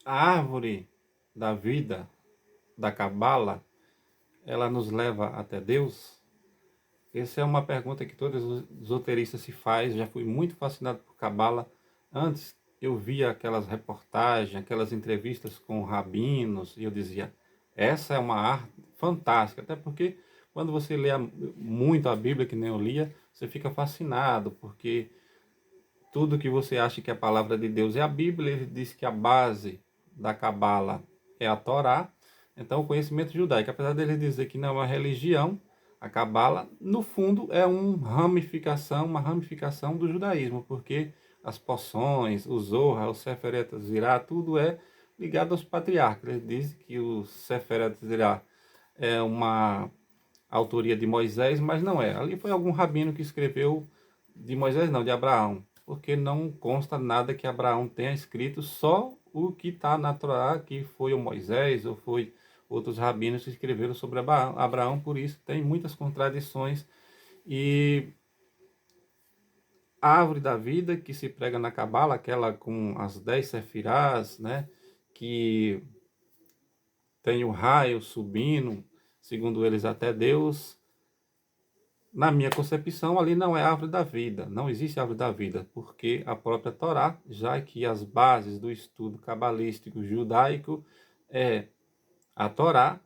A árvore da vida, da Cabala, ela nos leva até Deus? Essa é uma pergunta que todos os esoteristas se faz. Já fui muito fascinado por Cabala. Antes eu via aquelas reportagens, aquelas entrevistas com rabinos, e eu dizia, essa é uma arte fantástica. Até porque quando você lê muito a Bíblia, que nem eu lia, você fica fascinado, porque tudo que você acha que é a palavra de Deus é a Bíblia. Ele diz que a base da Cabala é a Torá. Então, o conhecimento judaico, apesar dele dizer que não é uma religião, a Cabala, no fundo, é uma ramificação do judaísmo, porque as poções, o Zohar, o Seferet Zirá, tudo é ligado aos patriarcas. Ele diz que o Seferet Zirá é uma autoria de Moisés, mas não é. Ali foi algum rabino que escreveu de Moisés, não, de Abraão, porque não consta nada que Abraão tenha escrito, só o que está na Torá, que foi o Moisés ou foi outros rabinos que escreveram sobre Abraão, por isso tem muitas contradições. E a árvore da vida que se prega na Cabala, aquela com as 10 sefirás, né, que tem o raio subindo, segundo eles até Deus. Na minha concepção, ali não é árvore da vida, não existe árvore da vida, porque a própria Torá, já que as bases do estudo cabalístico judaico é a Torá,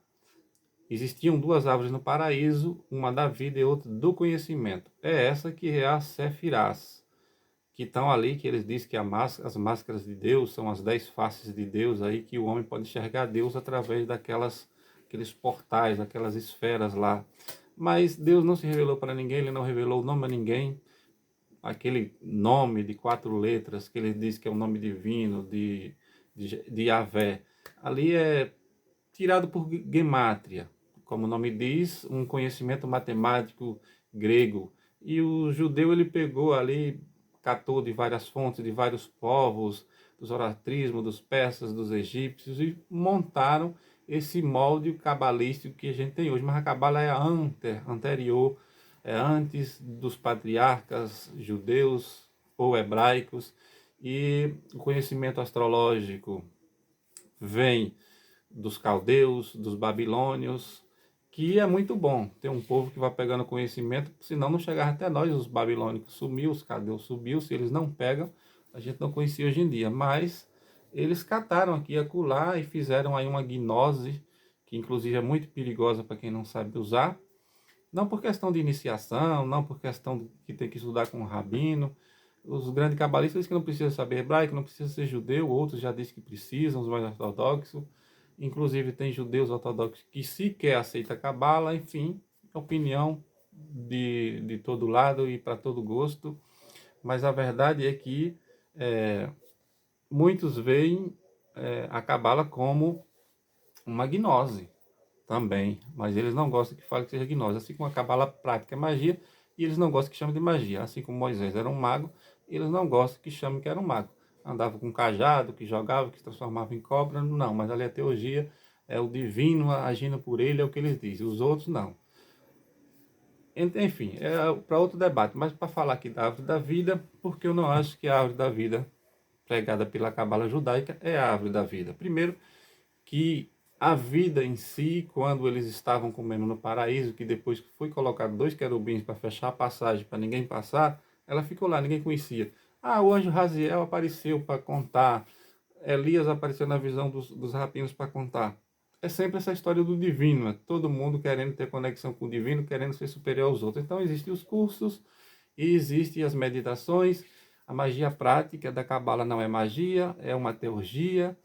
existiam duas árvores no paraíso, uma da vida e outra do conhecimento. É essa que é a Sefirás, que estão ali, que eles dizem que as máscaras de Deus são as 10 faces de Deus, aí que o homem pode enxergar Deus através aqueles portais, aquelas esferas lá. Mas Deus não se revelou para ninguém, ele não revelou o nome a ninguém. Aquele nome de 4 letras que ele diz que é o nome divino de Yahvé, ali é tirado por gemátria, como o nome diz, um conhecimento matemático grego. E o judeu ele pegou ali, catou de várias fontes, de vários povos, dos oratrismos, dos persas, dos egípcios, e montaram esse molde cabalístico que a gente tem hoje. Mas a cabala é anterior, é antes dos patriarcas judeus ou hebraicos, e o conhecimento astrológico vem dos caldeus, dos babilônios, que é muito bom ter um povo que vai pegando conhecimento, senão não chegava até nós, os babilônicos sumiu, os caldeus subiu, se eles não pegam, a gente não conhecia hoje em dia, mas eles cataram aqui e acolá e fizeram aí uma gnose, que inclusive é muito perigosa para quem não sabe usar, não por questão de iniciação, não por questão que tem que estudar com um rabino. Os grandes cabalistas dizem que não precisa saber hebraico, não precisa ser judeu, outros já dizem que precisam, os mais ortodoxos. Inclusive tem judeus ortodoxos que sequer aceitam a cabala, enfim, opinião de todo lado e para todo gosto. Mas a verdade é que é, muitos veem a cabala como uma gnose também, mas eles não gostam que fale que seja gnose, assim como a cabala prática é magia, e eles não gostam que chame de magia, assim como Moisés era um mago, eles não gostam que chame que era um mago. Andava com cajado, que jogava, que se transformava em cobra, não, mas ali a teologia é o divino agindo por ele, é o que eles dizem, os outros não. Enfim, é para outro debate, mas para falar aqui da árvore da vida, porque eu não acho que a árvore da vida pregada pela cabala judaica é a árvore da vida. Primeiro, que a vida em si, quando eles estavam comendo no paraíso, que depois foi colocado dois querubins para fechar a passagem, para ninguém passar, ela ficou lá, ninguém conhecia. Ah, o anjo Raziel apareceu para contar, Elias apareceu na visão dos rapinos para contar. É sempre essa história do divino, é todo mundo querendo ter conexão com o divino, querendo ser superior aos outros. Então existem os cursos e existem as meditações. A magia prática da cabala não é magia, é uma teurgia.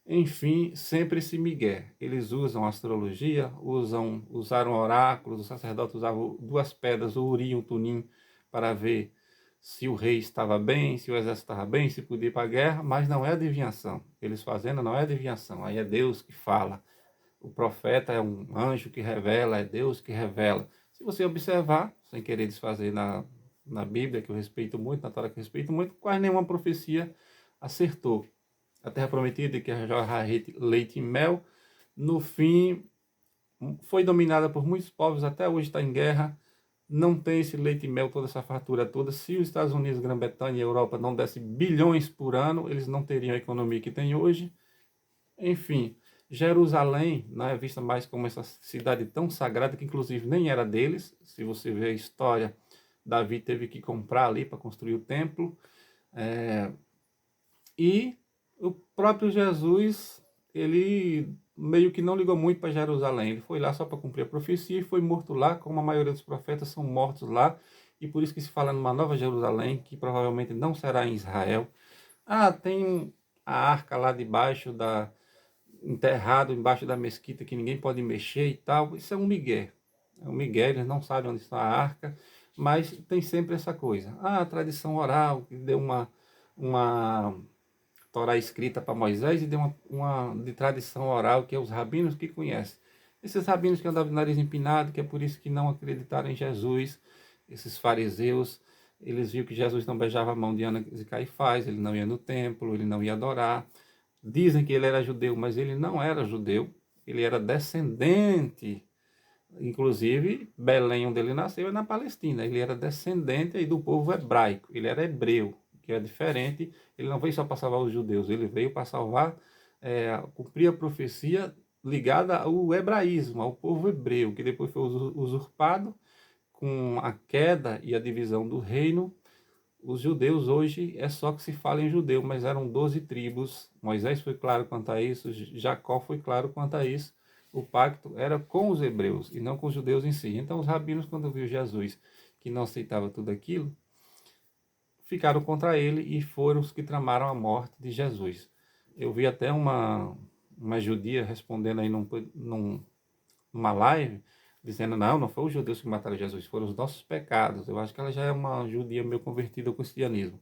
Enfim, sempre esse migué. Eles usam astrologia, usaram oráculos, os sacerdotes usavam duas pedras, o urim e o tumim, para ver se o rei estava bem, se o exército estava bem, se podia ir para a guerra, mas não é adivinhação. Eles fazendo não é adivinhação, aí é Deus que fala. O profeta é um anjo que revela, é Deus que revela. Se você observar, sem querer desfazer na Bíblia, que eu respeito muito, na Torá que eu respeito muito, quase nenhuma profecia acertou. A terra prometida, que é jorrar leite e mel, no fim foi dominada por muitos povos, até hoje está em guerra, não tem esse leite e mel, toda essa fartura toda. Se os Estados Unidos, Grã-Bretanha e Europa não dessem bilhões por ano, eles não teriam a economia que tem hoje. Enfim, Jerusalém não é vista mais como essa cidade tão sagrada, que inclusive nem era deles. Se você ver a história, Davi teve que comprar ali para construir o templo. É, e o próprio Jesus, ele meio que não ligou muito para Jerusalém. Ele foi lá só para cumprir a profecia e foi morto lá, como a maioria dos profetas são mortos lá. E por isso que se fala numa nova Jerusalém, que provavelmente não será em Israel. Ah, tem a arca lá debaixo enterrado embaixo da mesquita que ninguém pode mexer e tal. Isso é um migué. É um migué, eles não sabem onde está a arca, mas tem sempre essa coisa. Ah, a tradição oral, que deu uma Torá escrita para Moisés e deu uma de tradição oral, que é os rabinos que conhecem. Esses rabinos que andavam de nariz empinado, que é por isso que não acreditaram em Jesus, esses fariseus, eles viram que Jesus não beijava a mão de Ana e Caifás, ele não ia no templo, ele não ia adorar. Dizem que ele era judeu, mas ele não era judeu, ele era descendente. Inclusive, Belém, onde ele nasceu, é na Palestina. Ele era descendente aí do povo hebraico, ele era hebreu, que é diferente. Ele não veio só para salvar os judeus, ele veio para salvar, cumprir a profecia ligada ao hebraísmo, ao povo hebreu, que depois foi usurpado com a queda e a divisão do reino. Os judeus hoje é só que se fala em judeu, mas eram 12 tribos. Moisés foi claro quanto a isso, Jacó foi claro quanto a isso. O pacto era com os hebreus e não com os judeus em si. Então os rabinos, quando viu Jesus, que não aceitava tudo aquilo, ficaram contra ele e foram os que tramaram a morte de Jesus. Eu vi até uma judia respondendo aí numa live, dizendo, não foi os judeus que mataram Jesus, foram os nossos pecados. Eu acho que ela já é uma judia meio convertida ao cristianismo.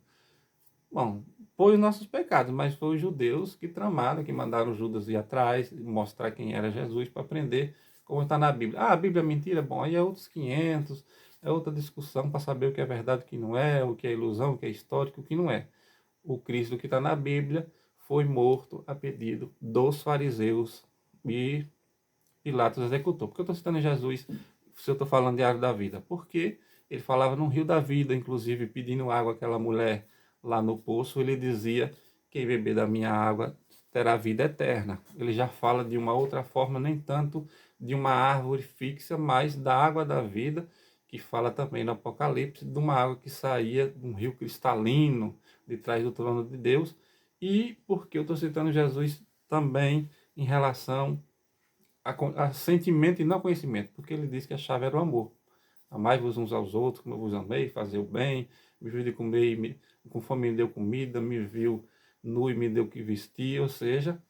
Bom, foi os nossos pecados, mas foi os judeus que tramaram, que mandaram Judas ir atrás, mostrar quem era Jesus para aprender como está na Bíblia. Ah, a Bíblia é mentira? Bom, aí é outros 500, é outra discussão para saber o que é verdade, o que não é, o que é ilusão, o que é histórico, o que não é. O Cristo que está na Bíblia foi morto a pedido dos fariseus e Pilatos executou. Por que eu estou citando Jesus se eu estou falando de água da vida? Porque ele falava no rio da vida, inclusive pedindo água àquela mulher lá no poço, ele dizia, quem beber da minha água terá vida eterna. Ele já fala de uma outra forma, nem tanto de uma árvore fixa, mas da água da vida, que fala também no Apocalipse, de uma água que saía de um rio cristalino, de trás do trono de Deus. E porque eu estou citando Jesus também em relação a sentimento e não conhecimento, porque ele disse que a chave era o amor. Amai-vos uns aos outros, como eu vos amei, fazer o bem, me viu de comer, com fome me deu comida, me viu nu e me deu o que vestir, ou seja,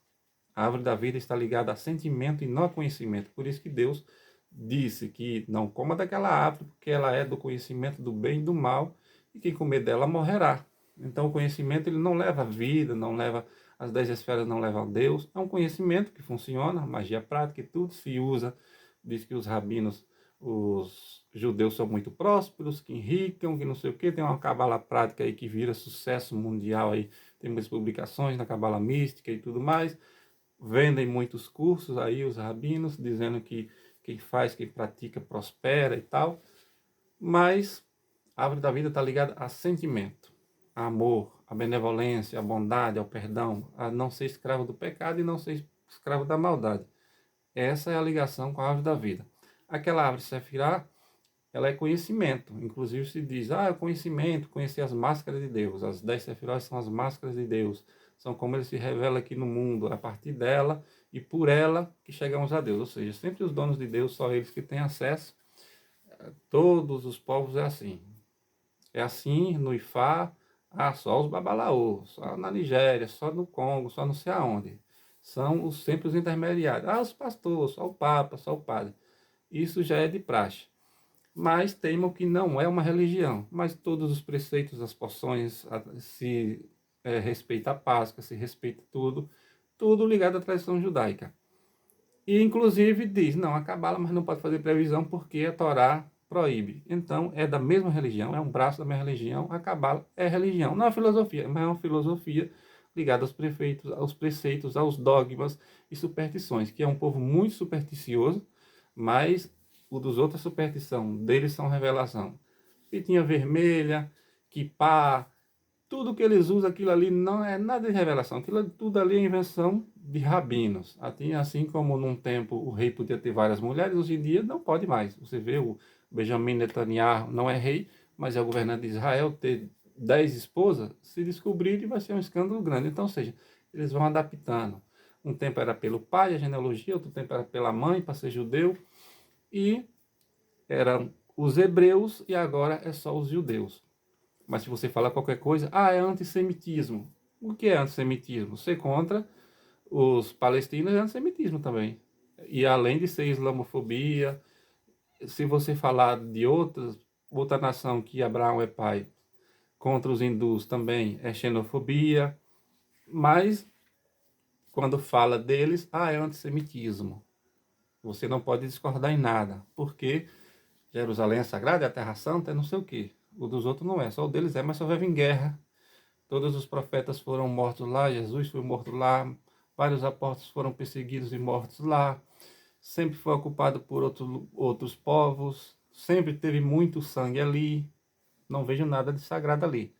a árvore da vida está ligada a sentimento e não a conhecimento. Por isso que Deus disse que não coma daquela árvore, porque ela é do conhecimento do bem e do mal, e quem comer dela morrerá. Então o conhecimento ele não leva a vida, não leva as 10 esferas, não levam a Deus. É um conhecimento que funciona, magia prática e tudo se usa. Diz que os rabinos, os judeus são muito prósperos, que enricam, que não sei o que. Tem uma cabala prática aí que vira sucesso mundial aí. Tem muitas publicações na cabala mística e tudo mais. Vendem muitos cursos aí os rabinos, dizendo que quem faz, quem pratica, prospera e tal. Mas a árvore da vida está ligada a sentimento, a amor, a benevolência, a bondade, ao perdão, a não ser escravo do pecado e não ser escravo da maldade. Essa é a ligação com a árvore da vida. Aquela árvore Sefirá, ela é conhecimento. Inclusive se diz, é conhecimento, conhecer as máscaras de Deus. As 10 Sefirós são as máscaras de Deus. São como ele se revela aqui no mundo, a partir dela e por ela que chegamos a Deus. Ou seja, sempre os donos de Deus, só eles que têm acesso. Todos os povos é assim. É assim no Ifá, só os babalaô, só na Nigéria, só no Congo, só não sei aonde. São sempre os intermediários. Os pastores, só o Papa, só o padre. Isso já é de praxe. Mas teimam que não é uma religião. Mas todos os preceitos, as porções, se respeita a Páscoa, se respeita tudo, tudo ligado à tradição judaica. E inclusive diz, não, a Cabala, mas não pode fazer previsão porque a Torá proíbe. Então é da mesma religião, é um braço da mesma religião, a Cabala é religião. Não é filosofia, mas é uma filosofia ligada aos preceitos, aos dogmas e superstições, que é um povo muito supersticioso, mas o dos outros é superstição, deles são revelação. Pitinha vermelha, quipá, tudo que eles usam, aquilo ali não é nada de revelação, tudo ali é invenção de rabinos. Assim como num tempo o rei podia ter várias mulheres, hoje em dia não pode mais. Você vê o Benjamin Netanyahu não é rei, mas é o governante de Israel, ter 10 esposas, se descobrir vai ser um escândalo grande. Então, ou seja, eles vão adaptando. Um tempo era pelo pai, a genealogia, outro tempo era pela mãe, para ser judeu, e eram os hebreus, e agora é só os judeus. Mas se você falar qualquer coisa, é antissemitismo. O que é antissemitismo? Ser contra os palestinos é antissemitismo também. E além de ser islamofobia, se você falar de outra nação que Abraão é pai, contra os hindus também é xenofobia. Mas quando fala deles, é antissemitismo. Você não pode discordar em nada, porque Jerusalém é sagrada, é a terra santa, é não sei o quê. O dos outros não é, só o deles é, mas só vive em guerra. Todos os profetas foram mortos lá, Jesus foi morto lá, vários apóstolos foram perseguidos e mortos lá, sempre foi ocupado por outros povos, sempre teve muito sangue ali, não vejo nada de sagrado ali.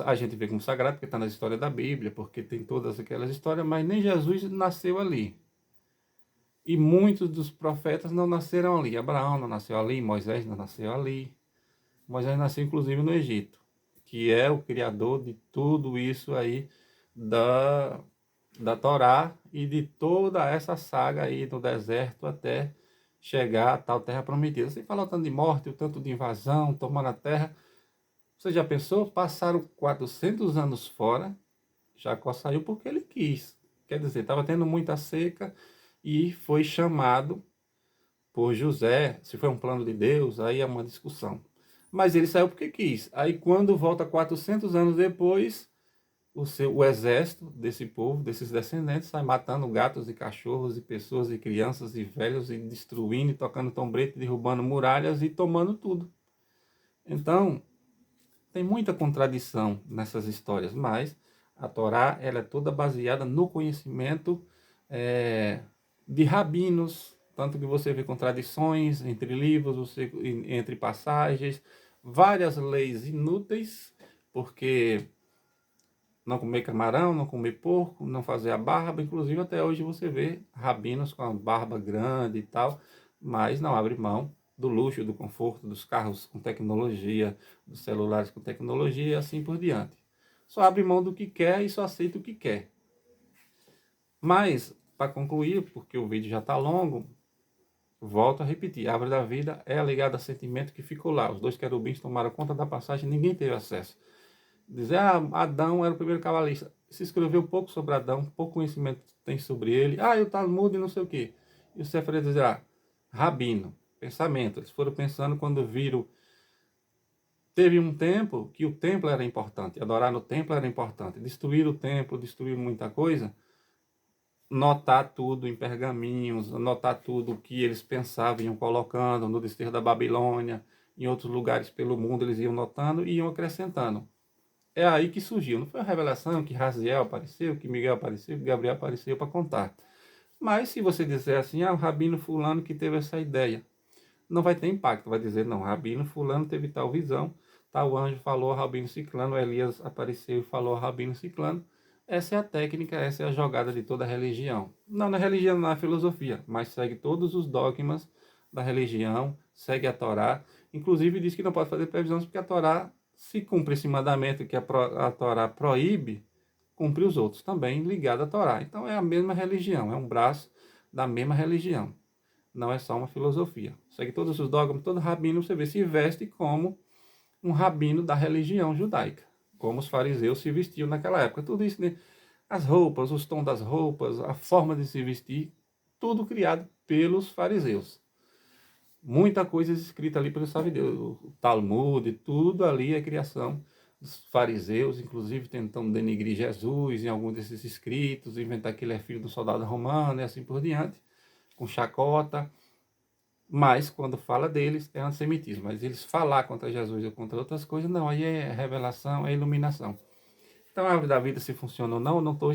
A gente vê como sagrado porque está na história da Bíblia, porque tem todas aquelas histórias, mas nem Jesus nasceu ali. E muitos dos profetas não nasceram ali. Abraão não nasceu ali, Moisés não nasceu ali. Moisés nasceu inclusive no Egito, que é o criador de tudo isso aí da Torá e de toda essa saga aí no deserto até chegar a tal terra prometida. Sem falar o tanto de morte, o tanto de invasão, tomando a terra. Você já pensou? Passaram 400 anos fora, Jacó saiu porque ele quis. Quer dizer, estava tendo muita seca e foi chamado por José. Se foi um plano de Deus, aí é uma discussão. Mas ele saiu porque quis. Aí quando volta 400 anos depois, o exército desse povo, desses descendentes, sai matando gatos e cachorros e pessoas e crianças e velhos e destruindo, e tocando tombrete, derrubando muralhas e tomando tudo. Então, tem muita contradição nessas histórias, mas a Torá ela é toda baseada no conhecimento de rabinos, tanto que você vê contradições entre livros, entre passagens, várias leis inúteis, porque não comer camarão, não comer porco, não fazer a barba, inclusive até hoje você vê rabinos com a barba grande e tal, mas não abre mão do luxo, do conforto, dos carros com tecnologia, dos celulares com tecnologia e assim por diante. Só abre mão do que quer e só aceita o que quer. Mas, para concluir, porque o vídeo já está longo, volto a repetir, a árvore da vida é ligada a sentimento que ficou lá. Os dois querubins tomaram conta da passagem, ninguém teve acesso. Dizer, Adão era o primeiro cabalista. Se escreveu pouco sobre Adão, pouco conhecimento tem sobre ele. E o Talmud e não sei o quê. E o Sefer dizer, rabino, pensamento. Eles foram pensando quando viram. Teve um tempo que o templo era importante, adorar no templo era importante. Destruir o templo, destruir muita coisa. Notar tudo em pergaminhos, notar tudo o que eles pensavam, iam colocando no desterro da Babilônia, em outros lugares pelo mundo eles iam notando e iam acrescentando. É aí que surgiu. Não foi a revelação que Raziel apareceu, que Miguel apareceu, que Gabriel apareceu para contar. Mas se você disser assim, o Rabino fulano que teve essa ideia, não vai ter impacto. Vai dizer, não, Rabino fulano teve tal visão, tal anjo falou a Rabino Ciclano, Elias apareceu e falou a Rabino Ciclano. Essa é a técnica, essa é a jogada de toda a religião. Não na religião, na filosofia, mas segue todos os dogmas da religião, segue a Torá. Inclusive diz que não pode fazer previsões porque a Torá, se cumpre esse mandamento que a Torá proíbe, cumpre os outros também ligados à Torá. Então é a mesma religião, é um braço da mesma religião. Não é só uma filosofia. Segue todos os dogmas, todo rabino você vê se veste como um rabino da religião judaica, como os fariseus se vestiam naquela época. Tudo isso, né? As roupas, os tons das roupas, a forma de se vestir, tudo criado pelos fariseus. Muita coisa escrita ali pelos fariseus, o Talmud, tudo ali é criação dos fariseus, inclusive tentando denigrir Jesus em algum desses escritos, inventar que ele é filho do soldado romano e assim por diante, com chacota. Mas quando fala deles é antissemitismo. Mas eles falar contra Jesus ou contra outras coisas, não, aí é revelação, é iluminação. Então a árvore da vida, se funciona ou não, eu não estou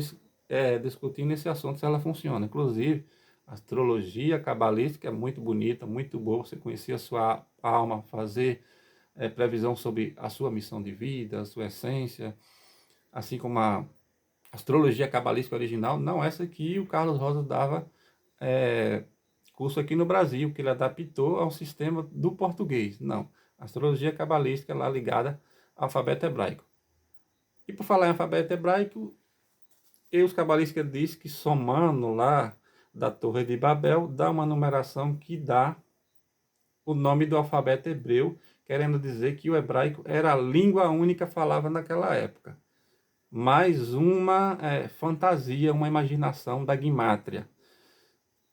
discutindo esse assunto se ela funciona. Inclusive, a astrologia cabalística é muito bonita, muito boa. Você conhecer a sua alma, fazer previsão sobre a sua missão de vida, a sua essência, assim como a astrologia cabalística original, não essa que o Carlos Rosa dava curso aqui no Brasil, que ele adaptou ao sistema do português. Não, a astrologia cabalística lá ligada ao alfabeto hebraico. E por falar em alfabeto hebraico, os cabalistas dizem que somando lá da Torre de Babel, dá uma numeração que dá o nome do alfabeto hebreu, querendo dizer que o hebraico era a língua única falada naquela época. Mais uma fantasia, uma imaginação da Guimátria,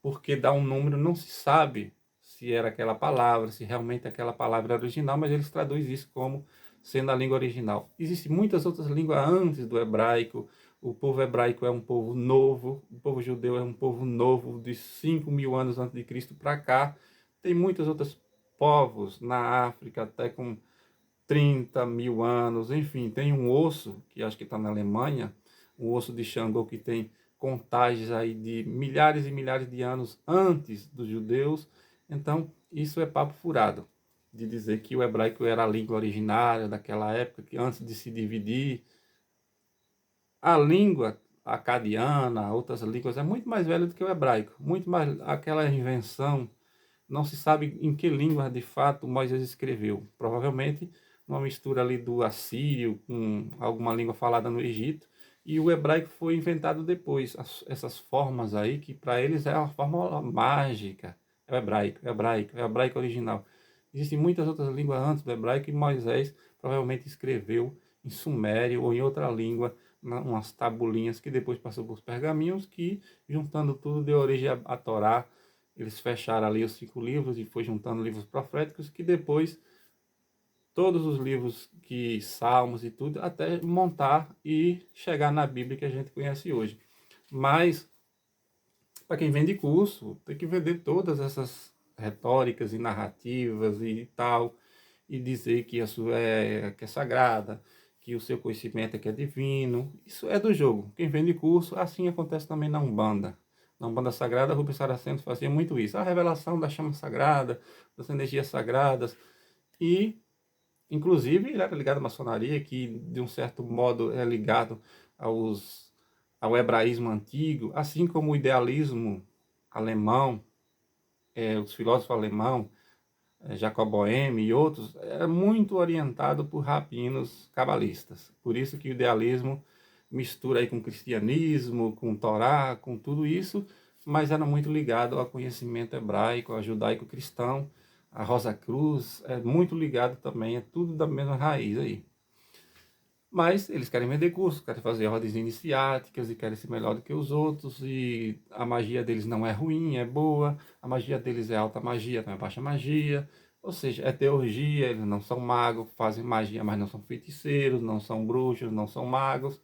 porque dá um número, não se sabe se era aquela palavra, se realmente aquela palavra era original, mas eles traduzem isso como sendo a língua original. Existem muitas outras línguas antes do hebraico. O povo hebraico é um povo novo, o povo judeu é um povo novo, de 5.000 anos antes de Cristo para cá. Tem muitos outros povos na África, até com 30.000 anos, enfim, tem um osso, que acho que está na Alemanha, um osso de Xangô que tem contagens aí de milhares e milhares de anos antes dos judeus. Então, isso é papo furado, de dizer que o hebraico era a língua originária daquela época, que antes de se dividir, a língua acadiana, outras línguas, é muito mais velha do que o hebraico, muito mais aquela invenção. Não se sabe em que língua de fato Moisés escreveu. Provavelmente uma mistura ali do assírio com alguma língua falada no Egito. E o hebraico foi inventado depois. Essas formas aí, que para eles é uma forma mágica. É o hebraico, é o hebraico, é o hebraico original. Existem muitas outras línguas antes do hebraico e Moisés provavelmente escreveu em sumério ou em outra língua, umas tabulinhas que depois passou por pergaminhos que, juntando tudo, deu origem à Torá. Eles fecharam ali os 5 livros e foi juntando livros proféticos que depois todos os livros que Salmos e tudo até montar e chegar na Bíblia que a gente conhece hoje. Mas para quem vende curso, tem que vender todas essas retóricas e narrativas e tal e dizer que a sua que é sagrada, que o seu conhecimento é que é divino. Isso é do jogo. Quem vende curso, assim acontece também na Umbanda. Na Umbanda Sagrada, Rubens Saraceno fazia muito isso. A revelação da chama sagrada, das energias sagradas. E, inclusive, ele era ligado à maçonaria, que de um certo modo é ligado ao hebraísmo antigo, assim como o idealismo alemão, os filósofos alemãos, Jacob Boehme e outros, era muito orientado por rabinos cabalistas. Por isso que o idealismo mistura aí com o cristianismo, com o Torá, com tudo isso, mas era muito ligado ao conhecimento hebraico, ao judaico-cristão. A Rosa Cruz é muito ligado também, é tudo da mesma raiz aí. Mas eles querem vender cursos, querem fazer ordens iniciáticas e querem ser melhor do que os outros. E a magia deles não é ruim, é boa. A magia deles é alta magia, não é baixa magia. Ou seja, é teurgia, eles não são magos, fazem magia, mas não são feiticeiros, não são bruxos, não são magos.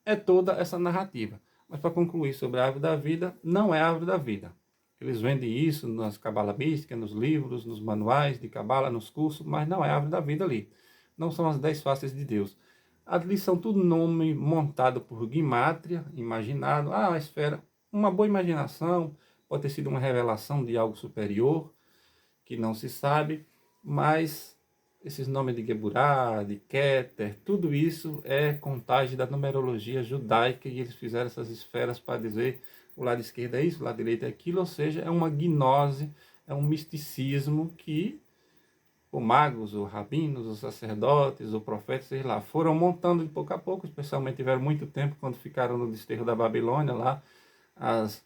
É toda essa narrativa. Mas para concluir sobre a árvore da vida, não é a árvore da vida. Eles vendem isso nas cabala místicas, nos livros, nos manuais de cabala, nos cursos, mas não é a árvore da vida ali. Não são as 10 faces de Deus. Ali são tudo nome montado por Guimátria, imaginado. Ah, a esfera, uma boa imaginação, pode ter sido uma revelação de algo superior, que não se sabe, mas esses nomes de Geburá, de Keter, tudo isso é contagem da numerologia judaica e eles fizeram essas esferas para dizer o lado esquerdo é isso, o lado direito é aquilo, ou seja, é uma gnose, é um misticismo que os magos, os rabinos, os sacerdotes, os profetas, sei lá, foram montando de pouco a pouco, especialmente tiveram muito tempo quando ficaram no desterro da Babilônia, lá, as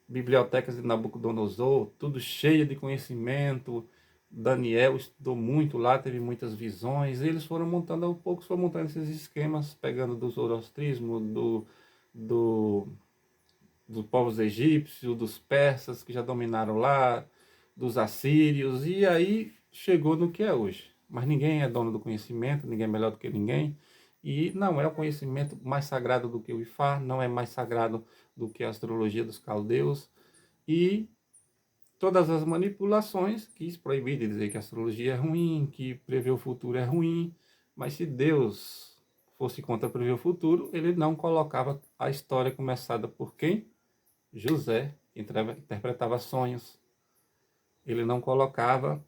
bibliotecas de Nabucodonosor, tudo cheio de conhecimento. Daniel estudou muito lá, teve muitas visões, e eles foram montando aos poucos, foram montando esses esquemas, pegando do zoroastrismo, do, dos povos egípcios, dos persas que já dominaram lá, dos assírios, e aí chegou no que é hoje. Mas ninguém é dono do conhecimento, ninguém é melhor do que ninguém, e não é o conhecimento mais sagrado do que o Ifá, não é mais sagrado do que a astrologia dos caldeus, e todas as manipulações quis proibir de dizer que a astrologia é ruim, que prever o futuro é ruim, mas se Deus fosse contra prever o futuro, ele não colocava a história começada por quem? José, que interpretava sonhos. Ele não colocava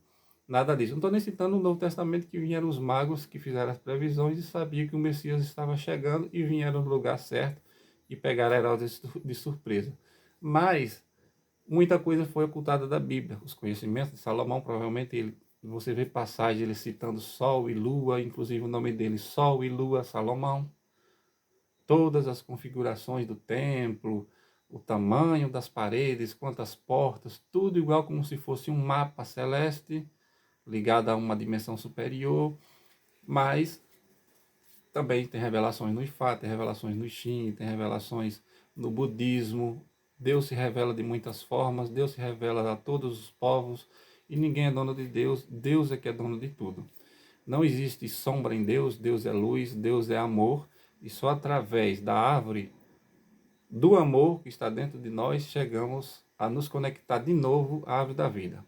Nada disso. Não estou nem citando o Novo Testamento, que vieram os magos que fizeram as previsões e sabiam que o Messias estava chegando e vieram no lugar certo e pegaram Herodes de surpresa. Mas muita coisa foi ocultada da Bíblia. Os conhecimentos de Salomão, provavelmente você vê passagem ele citando Sol e Lua, inclusive o nome dele, Sol e Lua Salomão. Todas as configurações do templo, o tamanho das paredes, quantas portas, tudo igual como se fosse um mapa celeste ligado a uma dimensão superior, mas também tem revelações no Ifá, tem revelações no Shin, tem revelações no budismo. Deus se revela de muitas formas, Deus se revela a todos os povos e ninguém é dono de Deus, Deus é que é dono de tudo. Não existe sombra em Deus, Deus é luz, Deus é amor e só através da árvore do amor que está dentro de nós chegamos a nos conectar de novo à árvore da vida.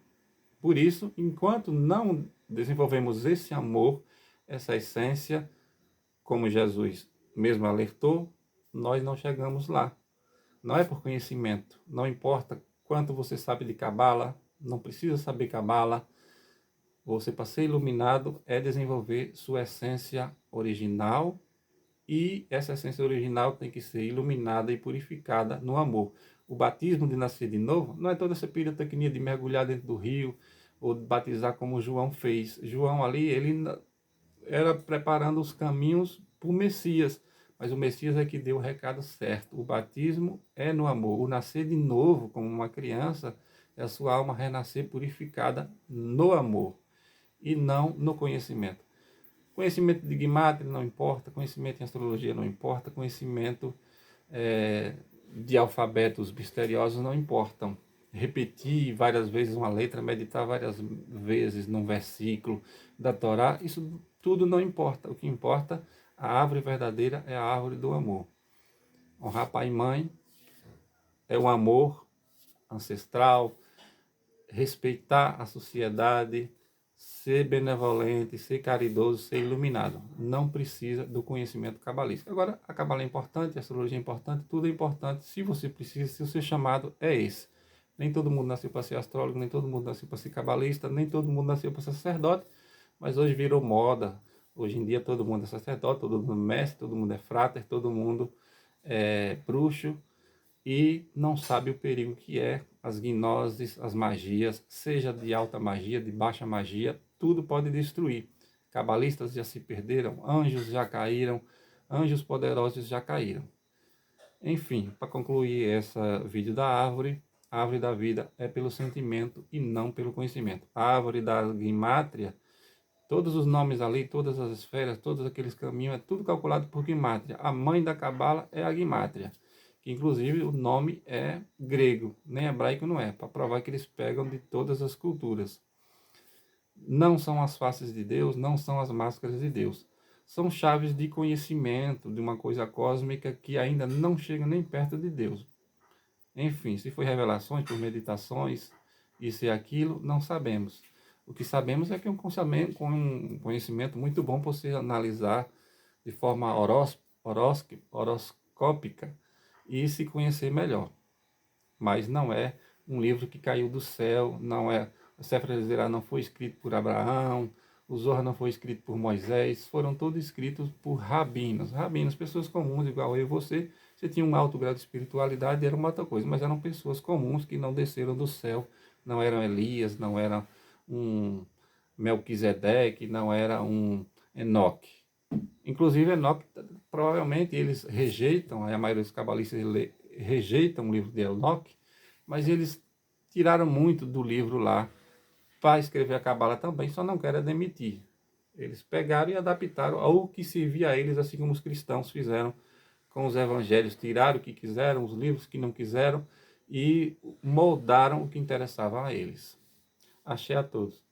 Por isso, enquanto não desenvolvemos esse amor, essa essência, como Jesus mesmo alertou, nós não chegamos lá. Não é por conhecimento, não importa quanto você sabe de cabala, não precisa saber cabala. Você, para ser iluminado, é desenvolver sua essência original, e essa essência original tem que ser iluminada e purificada no amor. O batismo de nascer de novo não é toda essa pirotecnia de mergulhar dentro do rio ou de batizar como João fez. João ali, ele era preparando os caminhos para o Messias, mas o Messias é que deu o recado certo. O batismo é no amor. O nascer de novo, como uma criança, é a sua alma renascer purificada no amor e não no conhecimento. Conhecimento de Guimarães não importa, conhecimento em astrologia não importa, conhecimento de alfabetos misteriosos não importam. Repetir várias vezes uma letra, meditar várias vezes num versículo da Torá, isso tudo não importa. O que importa, a árvore verdadeira é a árvore do amor. Honrar pai e mãe é o amor ancestral, respeitar a sociedade, ser benevolente, ser caridoso, ser iluminado. Não precisa do conhecimento cabalístico. Agora, a cabala é importante, a astrologia é importante, tudo é importante. Se você precisa, se o seu chamado é esse. Nem todo mundo nasceu para ser astrólogo, nem todo mundo nasceu para ser cabalista, nem todo mundo nasceu para ser sacerdote, mas hoje virou moda. Hoje em dia todo mundo é sacerdote, todo mundo é mestre, todo mundo é frater, todo mundo é bruxo, e não sabe o perigo que é as gnoses, as magias, seja de alta magia, de baixa magia, tudo pode destruir. Cabalistas já se perderam, anjos já caíram, anjos poderosos já caíram. Enfim, para concluir esse vídeo da árvore, a árvore da vida é pelo sentimento e não pelo conhecimento. A árvore da Guimátria, todos os nomes ali, todas as esferas, todos aqueles caminhos, é tudo calculado por Guimátria. A mãe da cabala é a Guimátria, que inclusive o nome é grego, nem hebraico não é, para provar que eles pegam de todas as culturas. Não são as faces de Deus, não são as máscaras de Deus. São chaves de conhecimento de uma coisa cósmica que ainda não chega nem perto de Deus. Enfim, se foi revelações, por meditações, isso e aquilo, não sabemos. O que sabemos é que é um conhecimento muito bom para você analisar de forma horoscópica e se conhecer melhor. Mas não é um livro que caiu do céu, não é. O Sefer Zerah não foi escrito por Abraão, o Zohar não foi escrito por Moisés, foram todos escritos por rabinos. Rabinos, pessoas comuns, igual eu e você. Você tinha um alto grau de espiritualidade, era uma outra coisa, mas eram pessoas comuns que não desceram do céu, não eram Elias, não eram um Melquisedeque, não era um Enoque. Inclusive, Enoque, provavelmente eles rejeitam, a maioria dos cabalistas rejeitam o livro de Enoque, mas eles tiraram muito do livro lá para escrever a cabala também, só não querem demitir. Eles pegaram e adaptaram ao que servia a eles, assim como os cristãos fizeram com os evangelhos, tiraram o que quiseram, os livros que não quiseram e moldaram o que interessava a eles. Axé a todos.